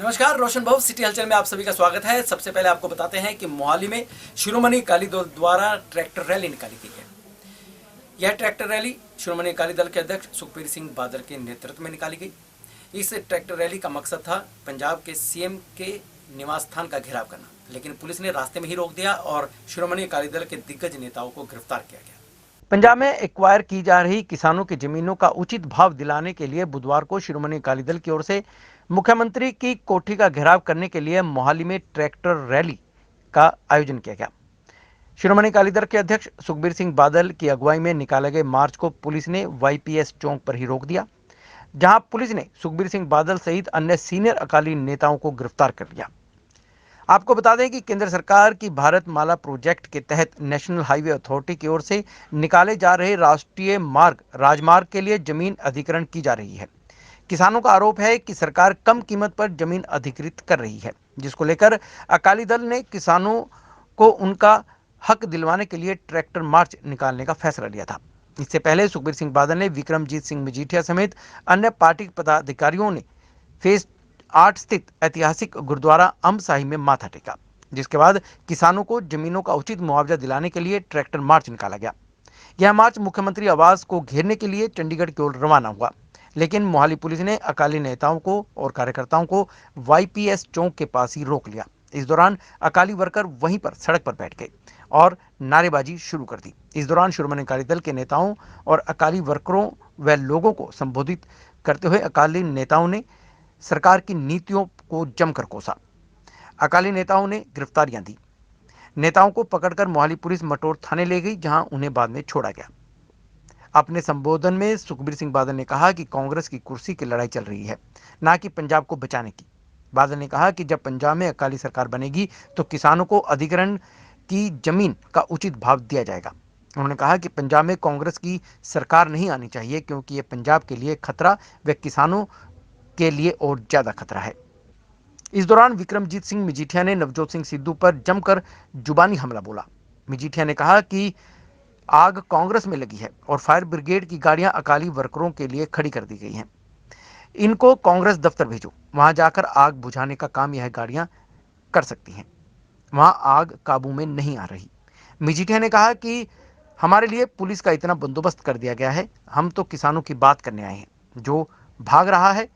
नमस्कार, रोशन भाऊ सिटी हलचल में आप सभी का स्वागत है। सबसे पहले आपको बताते हैं कि मोहाली में शिरोमणि अकाली दल द्वारा ट्रैक्टर रैली निकाली गई है। यह ट्रैक्टर रैली शिरोमणि अकाली दल के अध्यक्ष सुखबीर सिंह बादल के नेतृत्व में निकाली गई। इस ट्रैक्टर रैली का मकसद था पंजाब के सीएम के निवास स्थान का घेराव करना, लेकिन पुलिस ने रास्ते में ही रोक दिया और शिरोमणि अकाली दल के दिग्गज नेताओं को गिरफ्तार किया गया। पंजाब में एक्वायर की जा रही किसानों की जमीनों का उचित भाव दिलाने के लिए बुधवार को शिरोमणि अकाली दल की ओर से मुख्यमंत्री की कोठी का घेराव करने के लिए मोहाली में ट्रैक्टर रैली का आयोजन किया गया। शिरोमणि अकाली दल के अध्यक्ष सुखबीर सिंह बादल की अगुवाई में निकाले गए मार्च को पुलिस ने वाईपीएस चौक पर ही रोक दिया, जहां पुलिस ने सुखबीर सिंह बादल सहित अन्य सीनियर अकाली नेताओं को गिरफ्तार कर लिया। आपको बता दें कि केंद्र सरकार की भारत माला प्रोजेक्ट के तहत नेशनल हाईवे अथॉरिटी की ओर से निकाले जा रहे राष्ट्रीय मार्ग राजमार्ग के लिए जमीन अधिग्रहण की जा रही है। किसानों का आरोप है कि सरकार कम कीमत पर जमीन अधिकृत कर रही है, जिसको लेकर अकाली दल ने किसानों को उनका हक दिलवाने के लिए ट्रैक्टर मार्च निकालने का फैसला लिया था। इससे पहले सुखबीर सिंह बादल ने विक्रमजीत सिंह मजीठिया समेत अन्य पार्टी पदाधिकारियों ने फेज 8 स्थित ऐतिहासिक गुरुद्वारा अम्बसाही में माथा टेका, जिसके बाद किसानों को जमीनों का उचित मुआवजा दिलाने के लिए ट्रैक्टर मार्च निकाला गया। यह मार्च मुख्यमंत्री आवास को घेरने के लिए चंडीगढ़ की ओर रवाना हुआ, लेकिन मोहाली पुलिस ने अकाली नेताओं को और कार्यकर्ताओं को वाईपीएस चौक के पास ही रोक लिया। इस दौरान अकाली वर्कर वहीं पर सड़क पर बैठ गए और नारेबाजी शुरू कर दी। इस दौरान शिरोमणि अकाली दल के नेताओं और अकाली वर्करों व लोगों को संबोधित करते हुए अकाली नेताओं ने सरकार की नीतियों को जमकर कोसा। अकाली नेताओं ने गिरफ्तारियां दी। नेताओं को पकड़कर मोहाली पुलिस मटोर थाने ले गई, जहां उन्हें बाद में छोड़ा गया। अपने संबोधन में सुखबीर सिंह बादल ने कहा कि कांग्रेस की कुर्सी की लड़ाई चल रही है, ना कि पंजाब को बचाने की। बादल ने कहा कि जब पंजाब में अकाली सरकार बनेगी तो किसानों को अधिग्रहण की जमीन का उचित भाव दिया जाएगा। उन्होंने कहा कि पंजाब में कांग्रेस की सरकार नहीं आनी चाहिए, क्योंकि ये पंजाब के लिए खतरा व किसानों के लिए और ज्यादा खतरा है। इस दौरान विक्रमजीत सिंह मजीठिया ने नवजोत सिंह सिद्धू पर जमकर जुबानी हमला बोला। मजीठिया ने कहा कि आग कांग्रेस में लगी है और फायर ब्रिगेड की गाड़ियां अकाली वर्करों के लिए खड़ी कर दी गई हैं। इनको कांग्रेस दफ्तर भेजो, वहां जाकर आग बुझाने का काम यह गाड़ियां कर सकती हैं। वहां आग काबू में नहीं आ रही। मजीठिया ने कहा कि हमारे लिए पुलिस का इतना बंदोबस्त कर दिया गया है, हम तो किसानों की बात करने आए हैं। जो भाग रहा है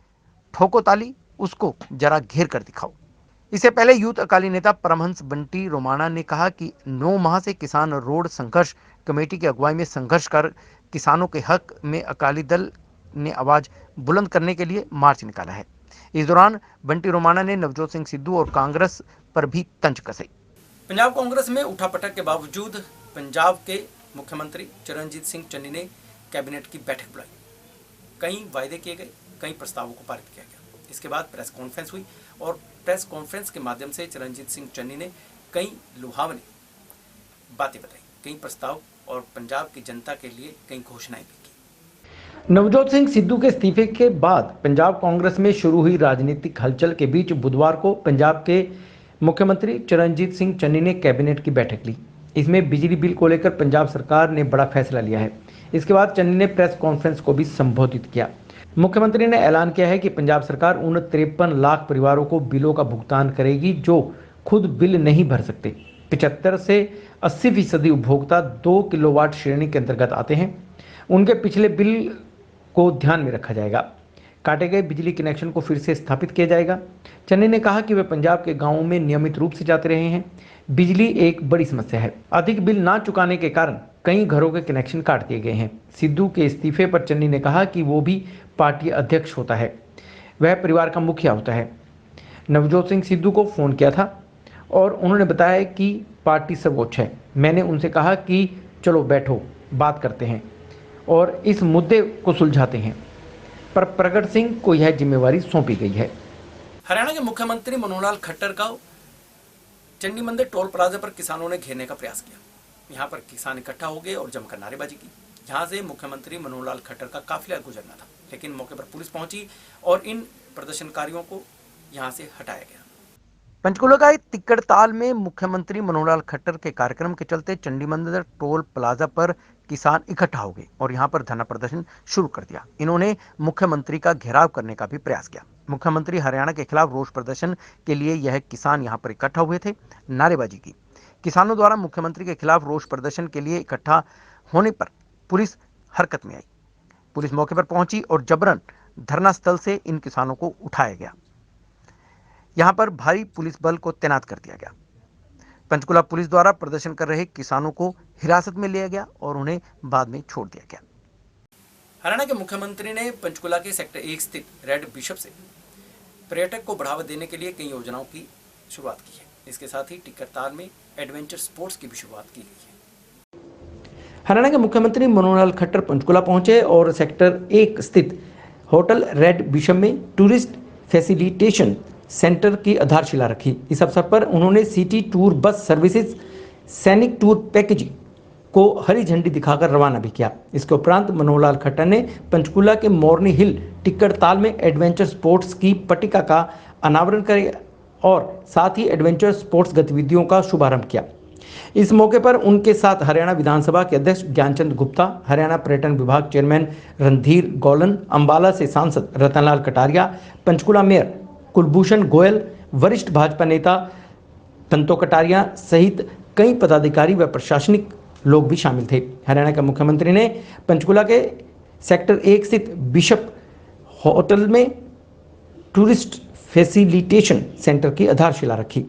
ठोको ताली, उसको जरा घेर कर दिखाओ। इससे पहले यूथ अकाली नेता परमहंस बंटी रोमाणा ने कहा कि 9 माह से किसान रोड संघर्ष कमेटी की अगुवाई में संघर्ष कर किसानों के हक में अकाली दल ने आवाज बुलंद करने के लिए मार्च निकाला है। इस दौरान बंटी रोमाणा ने नवजोत सिंह सिद्धू और कांग्रेस पर भी तंज कसे। पंजाब कांग्रेस में उठापटक के बावजूद पंजाब के मुख्यमंत्री चरणजीत सिंह चन्नी ने कैबिनेट की बैठक बुलाई। कई वायदे किए गए, कई प्रस्तावों को पारित किया गया। इसके बाद प्रेस कॉन्फ्रेंस हुई और प्रेस कॉन्फ्रेंस के माध्यम से चरणजीत सिंह चन्नी ने कई लुभावनी बातें बताई, कई प्रस्ताव और पंजाब की जनता के लिए कई घोषणाएं भी की। नवजोत सिंह सिद्धू के इस्तीफे के बाद पंजाब कांग्रेस में शुरू हुई राजनीतिक हलचल के बीच बुधवार को पंजाब के मुख्यमंत्री चरणजीत सिंह चन्नी ने कैबिनेट की बैठक ली। इसमें बिजली बिल को लेकर पंजाब सरकार ने बड़ा फैसला लिया है। इसके बाद चन्नी ने प्रेस कॉन्फ्रेंस को भी संबोधित किया। मुख्यमंत्री ने ऐलान किया है कि पंजाब सरकार उन 53 लाख परिवारों को बिलों का भुगतान करेगी जो खुद बिल नहीं भर सकते। 75 से 80% उपभोक्ता 2 किलोवाट श्रेणी के अंतर्गत आते हैं। उनके पिछले बिल को ध्यान में रखा जाएगा। काटे गए बिजली कनेक्शन को फिर से स्थापित किया जाएगा। चन्नी ने कहा कि वे पंजाब के गांवों में नियमित रूप से जाते रहे हैं। बिजली एक बड़ी समस्या है। अधिक बिल ना चुकाने के कारण कई घरों के कनेक्शन काट दिए गए हैं। सिद्धू के इस्तीफे पर चन्नी ने कहा कि वो भी पार्टी अध्यक्ष होता है, वह परिवार का मुखिया होता है। नवजोत सिंह सिद्धू को फ़ोन किया था और उन्होंने बताया कि पार्टी सर्वोच्च है। मैंने उनसे कहा कि चलो बैठो, बात करते हैं और इस मुद्दे को सुलझाते हैं, पर प्रगट सिंह को यह जिम्मेवारी सौंपी गई है। हरियाणा के मुख्यमंत्री मनोहर लाल खट्टर का चंडी मंदिर टोल प्लाजा पर किसानों ने घेरने का प्रयास किया। यहाँ पर किसान इकट्ठा हो गए और जमकर नारेबाजी की। यहाँ से मुख्यमंत्री मनोहर लाल खट्टर का काफिला गुजरना था, लेकिन मौके पर पुलिस पहुंची और इन प्रदर्शनकारियों को यहाँ से हटाया गया। पंचकुला का तिक्कड़ताल में मुख्यमंत्री मनोहर लाल खट्टर के कार्यक्रम के चलते चंडी मंदिर टोल प्लाजा पर किसान इकट्ठा हो गए और यहां पर धरना प्रदर्शन शुरू कर दिया। इन्होंने मुख्यमंत्री का घेराव करने का भी प्रयास किया। मुख्यमंत्री हरियाणा के खिलाफ रोष प्रदर्शन के लिए यह किसान यहां पर इकट्ठा हुए थे, नारेबाजी की। किसानों द्वारा मुख्यमंत्री के खिलाफ रोष प्रदर्शन के लिए इकट्ठा होने पर पुलिस हरकत में आई। पुलिस मौके पर पहुंची और जबरन धरना स्थल से इन किसानों को उठाया गया। यहां पर भारी पुलिस बल को तैनात कर दिया गया। पंचकुला पुलिस द्वारा प्रदर्शन कर रहे किसानों को हिरासत में लिया गया और उन्हें बाद में छोड़ दिया गया। हरियाणा के मुख्यमंत्री ने पंचकुला के सेक्टर 1 स्थित रेड बिशप से पर्यटक को बढ़ावा देने के लिए कई योजनाओं की शुरुआत की है। इसके साथ ही टिक्करताल में एडवेंचर स्पोर्ट्स की भी शुरुआत की गई है। हरियाणा के मुख्यमंत्री मनोहर लाल खट्टर पंचकुला पहुंचे और सेक्टर 1 स्थित होटल रेड बिशप में टूरिस्ट फैसिलिटेशन सेंटर की आधारशिला रखी। इस अवसर पर उन्होंने सिटी टूर बस सर्विसेज सैनिक टूर पैकेज को हरी झंडी दिखाकर रवाना भी किया। इसके उपरांत मनोहर लाल खट्टर ने पंचकुला के मोरनी हिल टिक्करताल में एडवेंचर स्पोर्ट्स की पट्टिका का अनावरण किया और साथ ही एडवेंचर स्पोर्ट्स गतिविधियों का शुभारंभ किया। इस मौके पर उनके साथ हरियाणा विधानसभा के अध्यक्ष ज्ञानचंद गुप्ता, हरियाणा पर्यटन विभाग चेयरमैन रणधीर गौलन, अंबाला से सांसद रतनलाल कटारिया, पंचकुला मेयर कुलभूषण गोयल, वरिष्ठ भाजपा नेता तंतो कटारिया सहित कई पदाधिकारी व प्रशासनिक लोग भी शामिल थे। हरियाणा के मुख्यमंत्री ने पंचकुला के सेक्टर 1 स्थित बिशप होटल में टूरिस्ट फैसिलिटेशन सेंटर की आधारशिला रखी।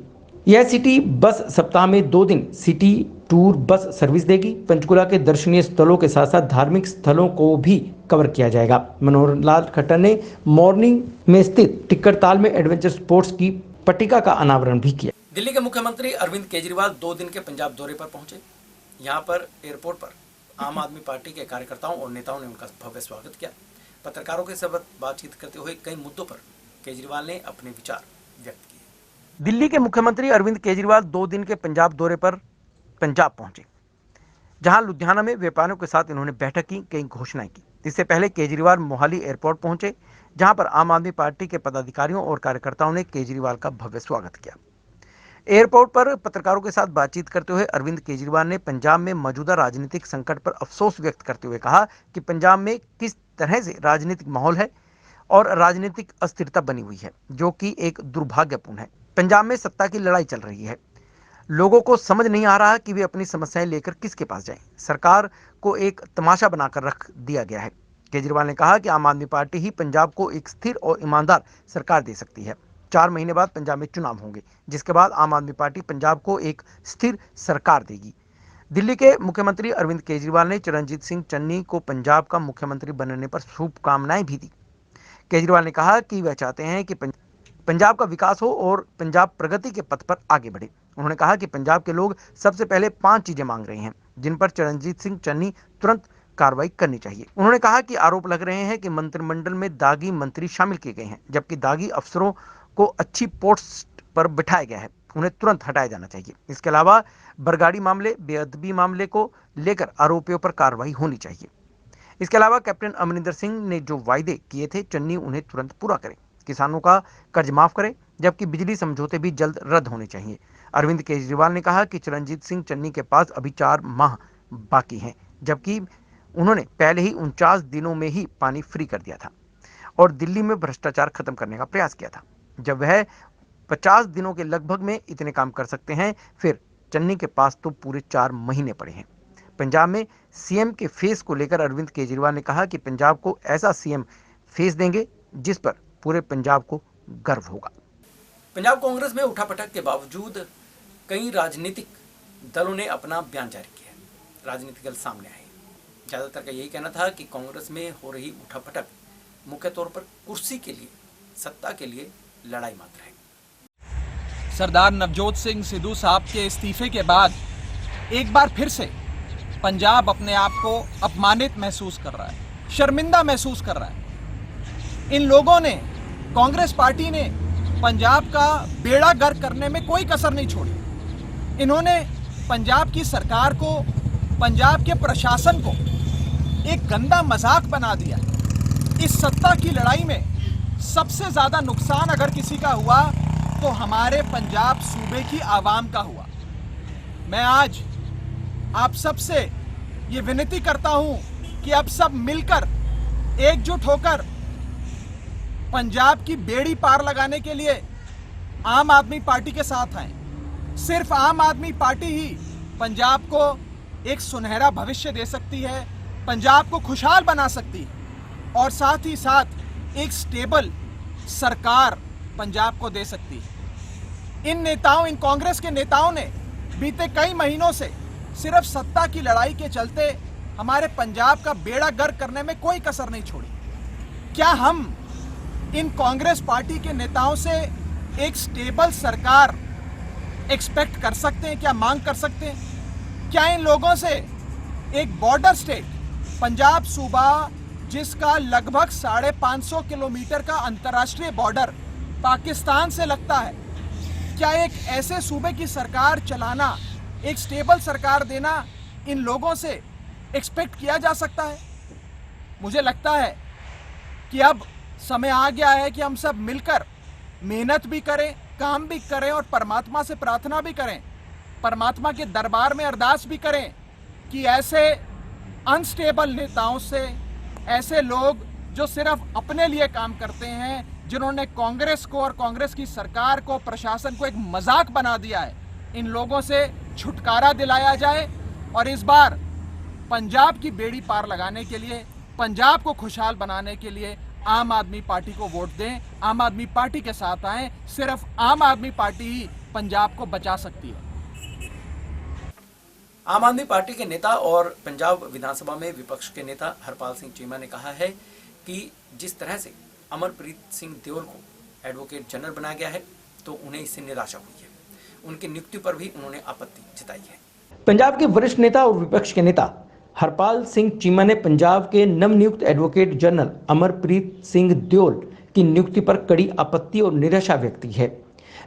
यह सिटी बस सप्ताह में 2 दिन सिटी टूर बस सर्विस देगी। पंचकुला के दर्शनीय स्थलों के साथ साथ धार्मिक स्थलों को भी कवर किया जाएगा। मनोहर लाल खट्टर ने मॉर्निंग में स्थित टिक्करताल में एडवेंचर स्पोर्ट्स की पट्टिका का अनावरण भी किया। दिल्ली के मुख्यमंत्री अरविंद केजरीवाल 2 दिन के पंजाब दौरे पर पहुंचे। यहां पर एयरपोर्ट पर आम आदमी पार्टी के कार्यकर्ताओं और नेताओं ने उनका भव्य स्वागत किया। पत्रकारों के साथ बातचीत करते हुए कई मुद्दों पर केजरीवाल ने अपने विचार व्यक्त किए। दिल्ली के मुख्यमंत्री अरविंद केजरीवाल 2 दिन के पंजाब दौरे पर पंजाब पहुंचे, जहां लुधियाना में व्यापारियों के साथ इन्होंने बैठक की, कई घोषणाएं की। इससे पहले केजरीवाल मोहाली एयरपोर्ट पहुंचे, जहां पर आम आदमी पार्टी के पदाधिकारियों और कार्यकर्ताओं ने केजरीवाल का भव्य स्वागत किया। एयरपोर्ट पर पत्रकारों के साथ बातचीत करते हुए अरविंद केजरीवाल ने पंजाब में मौजूदा राजनीतिक संकट पर अफसोस व्यक्त करते हुए कहा कि पंजाब में किस तरह से राजनीतिक माहौल है और राजनीतिक अस्थिरता बनी हुई है, जो कि एक दुर्भाग्यपूर्ण है। पंजाब में सत्ता की लड़ाई चल रही है। लोगों को समझ नहीं आ रहा कि वे अपनी समस्याएं लेकर किसके पास जाएं। सरकार को एक तमाशा बनाकर रख दिया गया है। केजरीवाल ने कहा कि आम आदमी पार्टी ही पंजाब को एक स्थिर और ईमानदार सरकार दे सकती है। 4 महीने बाद पंजाब में चुनाव होंगे, जिसके बाद आम आदमी पार्टी पंजाब को एक स्थिर सरकार देगी। दिल्ली के मुख्यमंत्री अरविंद केजरीवाल ने चरणजीत सिंह चन्नी को पंजाब का मुख्यमंत्री बनने पर शुभकामनाएं भी दी। केजरीवाल ने कहा कि वह चाहते हैं कि पंजाब का विकास हो और पंजाब प्रगति के पथ पर आगे बढ़े। उन्होंने कहा कि पंजाब के लोग सबसे पहले 5 चीजें मांग रहे हैं, जिन पर चरणजीत सिंह चन्नी तुरंत कार्रवाई करनी चाहिए। उन्होंने कहा कि आरोप लग रहे हैं कि मंत्रिमंडल में दागी मंत्री शामिल किए गए हैं, जबकि दागी अफसरों को अच्छी पोस्ट पर बिठाया गया है, उन्हें तुरंत हटाया जाना चाहिए। इसके अलावा बरगाड़ी मामले, बेअदबी मामले को लेकर आरोपियों पर कार्रवाई होनी चाहिए। इसके अलावा कैप्टन अमरिंदर सिंह ने जो वायदे किए थे, चन्नी उन्हें तुरंत पूरा करें। किसानों का कर्ज माफ करें, जबकि बिजली समझौते भी जल्द रद्द होने चाहिए। अरविंद केजरीवाल ने कहा कि चरणजीत सिंह चन्नी के पास अभी 4 माह बाकी हैं, जबकि उन्होंने पहले ही 49 दिनों में ही पानी फ्री कर दिया था और दिल्ली में भ्रष्टाचार खत्म करने का प्रयास किया था। जब वह 50 दिनों के लगभग में इतने काम कर सकते हैं, फिर चन्नी के पास तो पूरे 4 महीने पड़े हैं। पंजाब में सीएम के फेस को लेकर अरविंद केजरीवाल ने कहा कि पंजाब को ऐसा सीएम फेस देंगे जिस पर पूरे पंजाब को गर्व होगा। पंजाब कांग्रेस में उठापटक के बावजूद कई राजनीतिक दलों ने अपना बयान जारी किया। राजनीतिक दल सामने आए। ज्यादातर का यही कहना था कि कांग्रेस में हो रही उठापटक मुख्य तौर पर कुर्सी के लिए, सत्ता के लिए लड़ाई मात्र है। सरदार नवजोत सिंह सिद्धू साहब के इस्तीफे के बाद एक बार फिर से पंजाब अपने आप को अपमानित महसूस कर रहा है, शर्मिंदा महसूस कर रहा है। इन लोगों ने, कांग्रेस पार्टी ने पंजाब का बेड़ा गर्क करने में कोई कसर नहीं छोड़ी। इन्होंने पंजाब की सरकार को, पंजाब के प्रशासन को एक गंदा मजाक बना दिया। इस सत्ता की लड़ाई में सबसे ज्यादा नुकसान अगर किसी का हुआ तो हमारे पंजाब सूबे की आवाम का हुआ। मैं आज आप सबसे ये विनती करता हूं कि अब सब मिलकर एकजुट होकर पंजाब की बेड़ी पार लगाने के लिए आम आदमी पार्टी के साथ आए। सिर्फ आम आदमी पार्टी ही पंजाब को एक सुनहरा भविष्य दे सकती है, पंजाब को खुशहाल बना सकती है और साथ ही साथ एक स्टेबल सरकार पंजाब को दे सकती है। इन कांग्रेस के नेताओं ने बीते कई महीनों से सिर्फ सत्ता की लड़ाई के चलते हमारे पंजाब का बेड़ा गर्क करने में कोई कसर नहीं छोड़ी। क्या हम इन कांग्रेस पार्टी के नेताओं से एक स्टेबल सरकार एक्सपेक्ट कर सकते हैं? क्या मांग कर सकते हैं? क्या इन लोगों से एक बॉर्डर स्टेट पंजाब सूबा, जिसका लगभग 550 किलोमीटर का अंतर्राष्ट्रीय बॉर्डर पाकिस्तान से लगता है, क्या एक ऐसे सूबे की सरकार चलाना, एक स्टेबल सरकार देना इन लोगों से एक्सपेक्ट किया जा सकता है? मुझे लगता है कि अब समय आ गया है कि हम सब मिलकर मेहनत भी करें, काम भी करें और परमात्मा से प्रार्थना भी करें, परमात्मा के दरबार में अरदास भी करें कि ऐसे अनस्टेबल नेताओं से, ऐसे लोग जो सिर्फ अपने लिए काम करते हैं, जिन्होंने कांग्रेस को और कांग्रेस की सरकार को, प्रशासन को एक मजाक बना दिया है, इन लोगों से छुटकारा दिलाया जाए और इस बार पंजाब की बेड़ी पार लगाने के लिए, पंजाब को खुशहाल बनाने के लिए आम आदमी पार्टी को वोट दें, आम आदमी पार्टी के साथ आएं। सिर्फ आम आदमी पार्टी ही पंजाब को बचा सकती है। आम आदमी पार्टी के नेता और पंजाब विधानसभा में विपक्ष के नेता हरपाल सिंह चीमा ने कहा है कि जिस तरह से अमरप्रीत सिंह देओल को एडवोकेट जनरल बनाया गया है तो उन्हें इससे निराशा हुई है। उनकी नियुक्ति पर भी उन्होंने आपत्ति जताई है। पंजाब के वरिष्ठ नेता और विपक्ष के नेता हरपाल सिंह चीमा ने पंजाब के नवनियुक्त एडवोकेट जनरल अमरप्रीत सिंह देओल की नियुक्ति पर कड़ी आपत्ति और निराशा व्यक्त की है।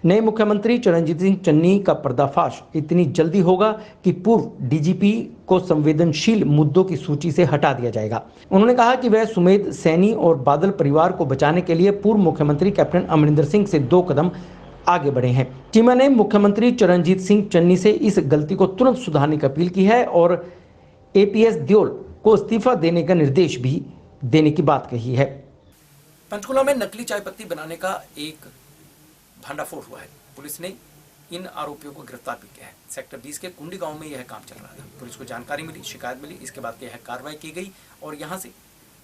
नए मुख्यमंत्री चरणजीत सिंह चन्नी का पर्दाफाश इतनी जल्दी होगा कि पूर्व डीजीपी को संवेदनशील मुद्दों की सूची से हटा दिया जाएगा। उन्होंने कहा कि वह सुमेध सैनी और बादल परिवार को बचाने के लिए पूर्व मुख्यमंत्री कैप्टन अमरिंदर सिंह से 2 कदम आगे बढ़े हैं। चीमा ने मुख्यमंत्री चरणजीत सिंह चन्नी से इस गलती को तुरंत सुधारने की अपील की है और एपीएस देओल को इस्तीफा देने का निर्देश भी देने की बात कही है। पंचकुला में नकली चाय पत्ती बनाने का एक भंडाफोड़ हुआ है। पुलिस ने इन आरोपियों को गिरफ्तार भी किया है। सेक्टर 20 के कुंडी गांव में यह काम चल रहा था। पुलिस को जानकारी मिली, शिकायत मिली, इसके बाद यह कार्रवाई की गई और यहां से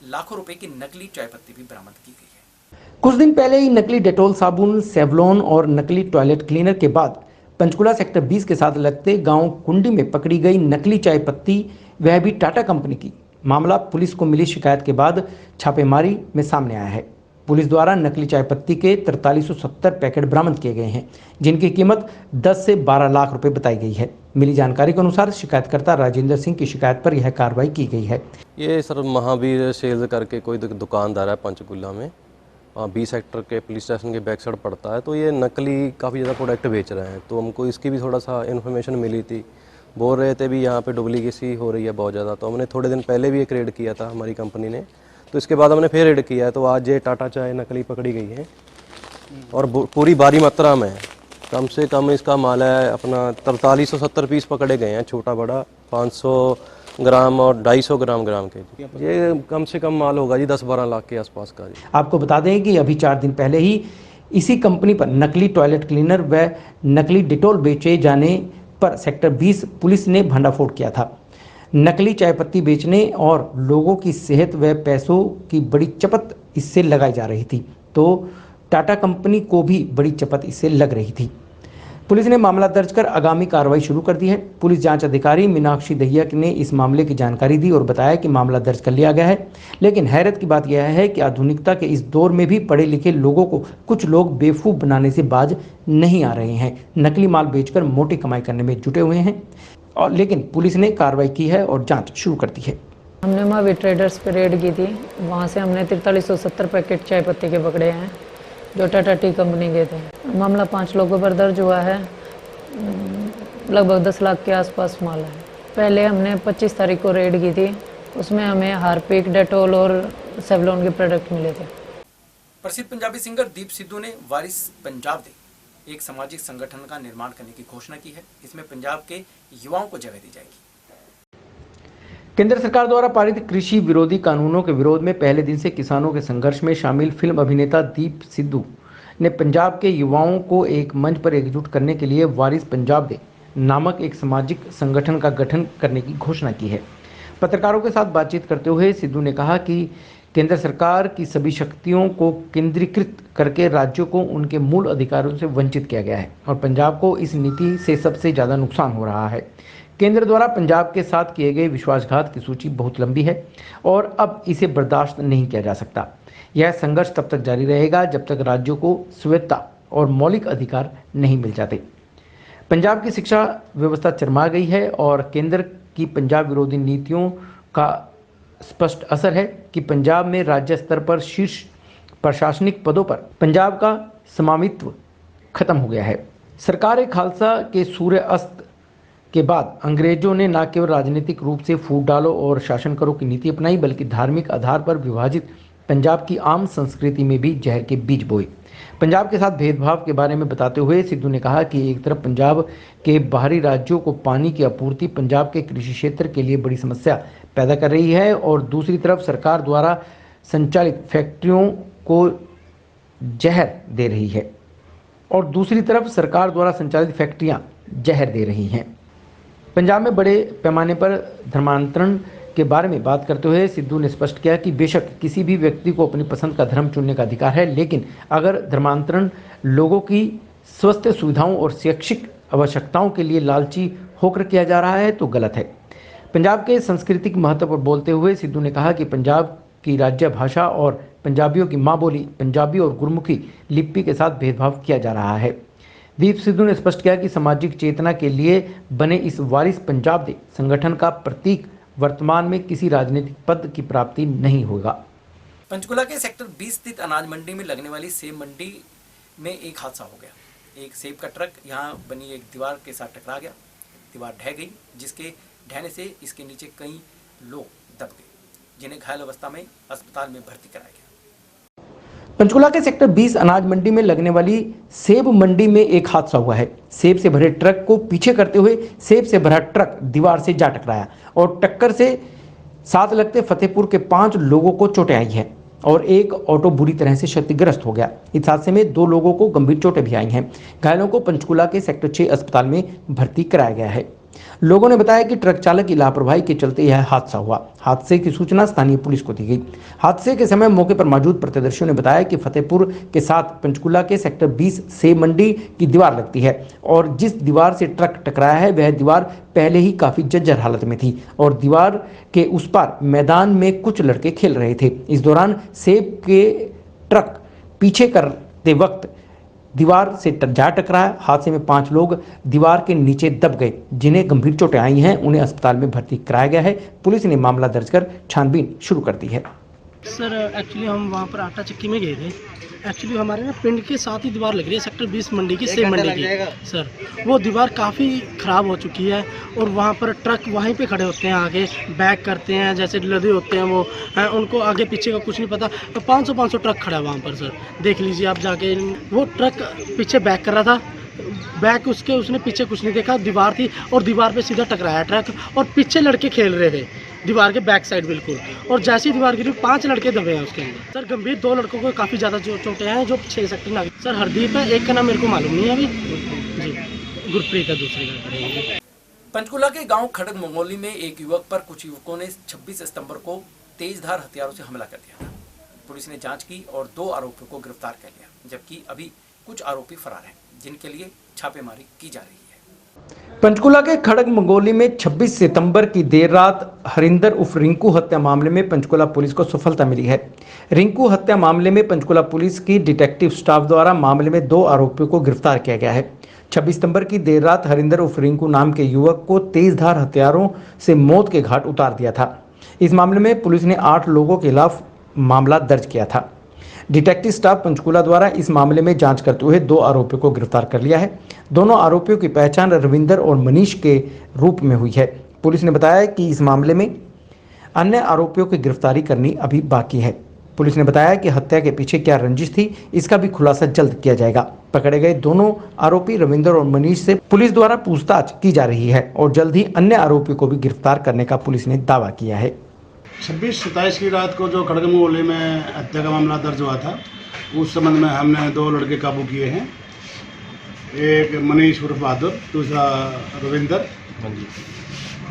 लाखों रुपए की नकली चाय पत्ती भी बरामद की गई है। कुछ दिन पहले ही नकली डेटोल साबुन, सेवलॉन और नकली टॉयलेट क्लीनर के बाद पंचकुला सेक्टर 20 के साथ लगते गांव कुंडी में पकड़ी गई नकली चाय पत्ती, वह भी टाटा कंपनी की। मामला पुलिस को मिली शिकायत के बाद छापेमारी में सामने आया है। पुलिस द्वारा नकली चाय पत्ती के 4370 पैकेट बरामद किए गए हैं, जिनकी कीमत 10 से 12 लाख रुपए बताई गई है। मिली जानकारी के अनुसार शिकायतकर्ता राजेंद्र सिंह की शिकायत पर यह कार्रवाई की गई है। ये सर महावीर सेल्स करके कोई दुकानदार है पंचकुला में, 20 सेक्टर के पुलिस स्टेशन के बैक साइड पड़ता है। तो ये नकली काफ़ी ज़्यादा प्रोडक्ट बेच रहे हैं, तो हमको इसकी भी थोड़ा सा इन्फॉर्मेशन मिली थी। बोल रहे थे भी यहाँ पे डुप्लीकेसी हो रही है बहुत ज़्यादा। तो हमने थोड़े दिन पहले भी एक रेड किया था हमारी कंपनी ने, तो इसके बाद हमने फिर रेड किया है। तो आज ये टाटा चाय नकली पकड़ी गई है और पूरी भारी मात्रा में, कम से कम इसका माल है अपना 4370 पीस पकड़े गए हैं, छोटा बड़ा 500 ग्राम और 250 ग्राम के। ये कम से कम माल होगा जी 10-12 लाख के आसपास का जी। आपको बता दें कि अभी 4 दिन पहले ही इसी कंपनी पर नकली टॉयलेट क्लीनर व नकली डिटोल बेचे जाने पर सेक्टर 20 पुलिस ने भंडाफोड़ किया था। नकली चाय पत्ती बेचने और लोगों की सेहत व पैसों की बड़ी चपत इससे लगाई जा रही थी, तो टाटा कंपनी को भी बड़ी चपत इससे लग रही थी। पुलिस ने मामला दर्ज कर आगामी कार्रवाई शुरू कर दी है। पुलिस जांच अधिकारी मीनाक्षी दहिया ने इस मामले की जानकारी दी और बताया कि मामला दर्ज कर लिया गया है। लेकिन हैरत की बात यह है कि आधुनिकता के इस दौर में भी पढ़े लिखे लोगों को कुछ लोग बेवकूफ़ बनाने से बाज नहीं आ रहे हैं। नकली माल बेचकर मोटी कमाई करने में जुटे हुए हैं और लेकिन पुलिस ने कार्रवाई की है और जाँच शुरू कर दी है। हमने महावीर ट्रेडर्स पे रेड की थी। वहाँ से हमने 4370 पैकेट चाय पत्ती के पकड़े हैं जो टाटा टी कंपनी के थे। मामला 5 लोगों पर दर्ज हुआ है। लगभग 10 लाख के आसपास माल है। पहले हमने 25 तारीख को रेड की थी, उसमें हमें हार्पिक, डेटोल और सेवलॉन के प्रोडक्ट मिले थे। प्रसिद्ध पंजाबी सिंगर दीप सिद्धू ने वारिस पंजाब दे एक सामाजिक संगठन का निर्माण करने की घोषणा की है। इसमें पंजाब के युवाओं को जगह दी जाएगी। केंद्र सरकार द्वारा पारित कृषि विरोधी कानूनों के विरोध में पहले दिन से किसानों के संघर्ष में शामिल फिल्म अभिनेता दीप सिद्धू ने पंजाब के युवाओं को एक मंच पर एकजुट करने के लिए वारिस पंजाब डे नामक एक सामाजिक संगठन का गठन करने की घोषणा की है। पत्रकारों के साथ बातचीत करते हुए सिद्धू ने कहा कि केंद्र सरकार की सभी शक्तियों को केंद्रीकृत करके राज्यों को उनके मूल अधिकारों से वंचित किया गया है और पंजाब को इस नीति से सबसे ज़्यादा नुकसान हो रहा है। केंद्र द्वारा पंजाब के साथ किए गए विश्वासघात की सूची बहुत लंबी है और अब इसे बर्दाश्त नहीं किया जा सकता। यह संघर्ष तब तक जारी रहेगा जब तक राज्यों को स्वायत्तता और मौलिक अधिकार नहीं मिल जाते। पंजाब की शिक्षा व्यवस्था चरमरा गई है और केंद्र की पंजाब विरोधी नीतियों का स्पष्ट असर है कि पंजाब में राज्य स्तर पर शीर्ष प्रशासनिक पदों पर पंजाब का स्वामित्व खत्म हो गया है। सरकार खालसा के सूर्य अस्त के बाद अंग्रेजों ने न केवल राजनीतिक रूप से फूट डालो और शासन करो की नीति अपनाई बल्कि धार्मिक आधार पर विभाजित पंजाब की आम संस्कृति में भी जहर के बीज बोए। पंजाब के साथ भेदभाव के बारे में बताते हुए सिद्धू ने कहा कि एक तरफ पंजाब के बाहरी राज्यों को पानी की आपूर्ति पंजाब के कृषि क्षेत्र के लिए बड़ी समस्या पैदा कर रही है और दूसरी तरफ सरकार द्वारा संचालित फैक्ट्रियों को जहर दे रही हैं। पंजाब में बड़े पैमाने पर धर्मांतरण के बारे में बात करते हुए सिद्धू ने स्पष्ट किया कि बेशक किसी भी व्यक्ति को अपनी पसंद का धर्म चुनने का अधिकार है, लेकिन अगर धर्मांतरण लोगों की स्वास्थ्य सुविधाओं और शैक्षिक आवश्यकताओं के लिए लालची होकर किया जा रहा है तो गलत है। पंजाब के सांस्कृतिक महत्व पर बोलते हुए सिद्धू ने कहा कि पंजाब की राज्य भाषा और पंजाबियों की माँ बोली पंजाबी और गुरमुखी लिपि के साथ भेदभाव किया जा रहा है। दीप सिद्धू ने स्पष्ट किया कि सामाजिक चेतना के लिए बने इस वारिस पंजाब डे संगठन का प्रतीक वर्तमान में किसी राजनीतिक पद की प्राप्ति नहीं होगा। पंचकुला के सेक्टर 20 स्थित अनाज मंडी में लगने वाली सेब मंडी में एक हादसा हो गया। एक सेब का ट्रक यहां बनी एक दीवार के साथ टकरा गया। दीवार ढह गई, जिसके ढहने से इसके नीचे कई लोग दब गए, जिन्हें घायल अवस्था में अस्पताल में भर्ती कराया गया। पंचकुला के सेक्टर 20 अनाज मंडी में लगने वाली सेब मंडी में एक हादसा हुआ है। सेब से भरे ट्रक को पीछे करते हुए सेब से भरा ट्रक दीवार से जा टकराया और टक्कर से साथ लगते फतेहपुर के 5 लोगों को चोटें आई हैं और एक ऑटो बुरी तरह से क्षतिग्रस्त हो गया। इस हादसे में 2 लोगों को गंभीर चोटें भी आई हैं। घायलों को पंचकुला के सेक्टर 6 अस्पताल में भर्ती कराया गया है। लोगों ने बताया कि ट्रक चालक की लापरवाही के चलते यह हादसा हुआ। हादसे की सूचना स्थानीय पुलिस को दी गई। हादसे के समय मौके पर मौजूद प्रत्यक्षदर्शियों ने बताया कि फतेहपुर के साथ पंचकुला के सेक्टर 20 सेब मंडी की दीवार लगती है और जिस दीवार से ट्रक टकराया है वह दीवार पहले ही काफी जर्जर हालत में थी और दीवार के उस पार मैदान में कुछ लड़के खेल रहे थे। इस दौरान सेब के ट्रक पीछे करते वक्त दीवार से जा टकराया। हादसे में 5 लोग दीवार के नीचे दब गए, जिन्हें गंभीर चोटें आई हैं। उन्हें अस्पताल में भर्ती कराया गया है। पुलिस ने मामला दर्ज कर छानबीन शुरू कर दी है। सर एक्चुअली हम वहाँ पर आटा चक्की में गए थे। एक्चुअली हमारे ना पिंड के साथ ही दीवार लग रही है सेक्टर 20 मंडी की, सेब मंडी की। सर वो दीवार काफ़ी ख़राब हो चुकी है और वहाँ पर ट्रक वहीं पे खड़े होते हैं, आगे बैक करते हैं, जैसे लदे होते हैं वो हैं, उनको आगे पीछे का कुछ नहीं पता। तो 500 ट्रक खड़ा है वहाँ पर। सर देख लीजिए आप जाके, वो ट्रक पीछे बैक कर रहा था, बैक उसने पीछे कुछ नहीं देखा, दीवार थी और दीवार पे सीधा टकराया ट्रक और पीछे लड़के खेल रहे थे दीवार के बैक साइड बिल्कुल, और जैसी दीवार गिरी 5 लड़के दबे हैं उसके अंदर। सर गंभीर 2 लड़कों को काफ़ी ज़्यादा चोटें हैं जो 6 सेक्टर ना। सर हरदीप है, एक का नाम मेरे को मालूम नहीं है अभी जी, गुरप्रीत है दूसरे का। पंचकुला के गांव खड़ग मंगोली में एक युवक पर कुछ युवकों ने 26 सितंबर को तेजधार हथियारों से हमला कर दिया था। पुलिस ने जांच की और 2 आरोपियों को गिरफ्तार कर लिया, जबकि अभी कुछ आरोपी फरार हैं, जिनके लिए छापेमारी की जा रही है। पंचकुला के खड़ग मंगोली में 26 सितंबर की देर रात हरिंदर उर्फ रिंकू हत्या मामले में पंचकुला पुलिस को सफलता मिली है। रिंकू हत्या मामले में पंचकुला पुलिस की डिटेक्टिव स्टाफ द्वारा मामले में 2 आरोपियों को गिरफ्तार किया गया है। 26 सितंबर की देर रात हरिंदर उर्फ रिंकू नाम के युवक को तेजधार हथियारों से मौत के घाट उतार दिया था। इस मामले में पुलिस ने 8 लोगों के खिलाफ मामला दर्ज किया था। डिटेक्टिव स्टाफ पंचकुला द्वारा इस मामले में जांच करते हुए 2 आरोपियों को गिरफ्तार कर लिया है। दोनों आरोपियों की पहचान रविंदर और मनीष के रूप में हुई है। पुलिस ने बताया कि इस मामले में अन्य आरोपियों की गिरफ्तारी करनी अभी बाकी है। पुलिस ने बताया कि हत्या के पीछे क्या रंजिश थी, इसका भी खुलासा जल्द किया जाएगा। पकड़े गए दोनों आरोपी रविंदर और मनीष से पुलिस द्वारा पूछताछ की जा रही है और जल्द ही अन्य आरोपियों को भी गिरफ्तार करने का पुलिस ने दावा किया है। 26-27 की रात को जो खड़गम मोहल्ले में हत्या का मामला दर्ज हुआ था, उस संबंध में हमने 2 लड़के काबू किए हैं। एक मनीष उर्फ बहादुर, दूसरा रविंदर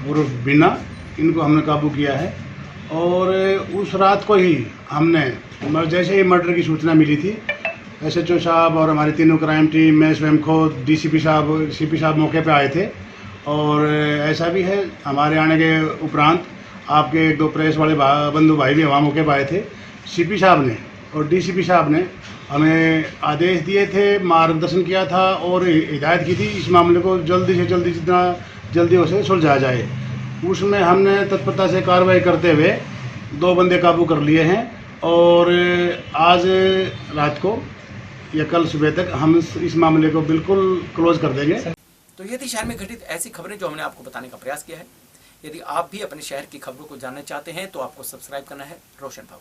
उर्फ बीना, इनको हमने काबू किया है। और उस रात को ही हमने जैसे ही मर्डर की सूचना मिली थी, SHO साहब और हमारी तीनों क्राइम टीम में स्वयं खुद DCP साहब, CP साहब मौके पे आए थे। और ऐसा भी है, हमारे आने के उपरांत आपके 2 प्रेस वाले बंधु भाई भी वहाँ मौके पर आए थे। CP साहब ने और DCP साहब ने हमें आदेश दिए थे, मार्गदर्शन किया था और हिदायत की थी इस मामले को जल्दी से जल्दी, जितना जल्दी हो सके सुलझाया जाए। उसमें हमने तत्परता से कार्रवाई करते हुए 2 बंदे काबू कर लिए हैं और आज रात को या कल सुबह तक हम इस मामले को बिल्कुल क्लोज कर देंगे। तो ये थी शहर में घटित ऐसी खबरें जो हमने आपको बताने का प्रयास किया है। यदि आप भी अपने शहर की खबरों को जानना चाहते हैं तो आपको सब्सक्राइब करना है रोशन भाव,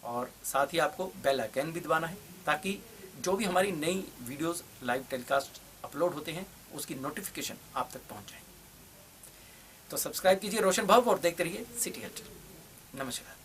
और साथ ही आपको बेल आइकन भी दबाना है ताकि जो भी हमारी नई वीडियोस लाइव टेलीकास्ट अपलोड होते हैं उसकी नोटिफिकेशन आप तक पहुंच जाए। तो सब्सक्राइब कीजिए रोशन भाव और देखते रहिए सिटी हल्चल। नमस्कार।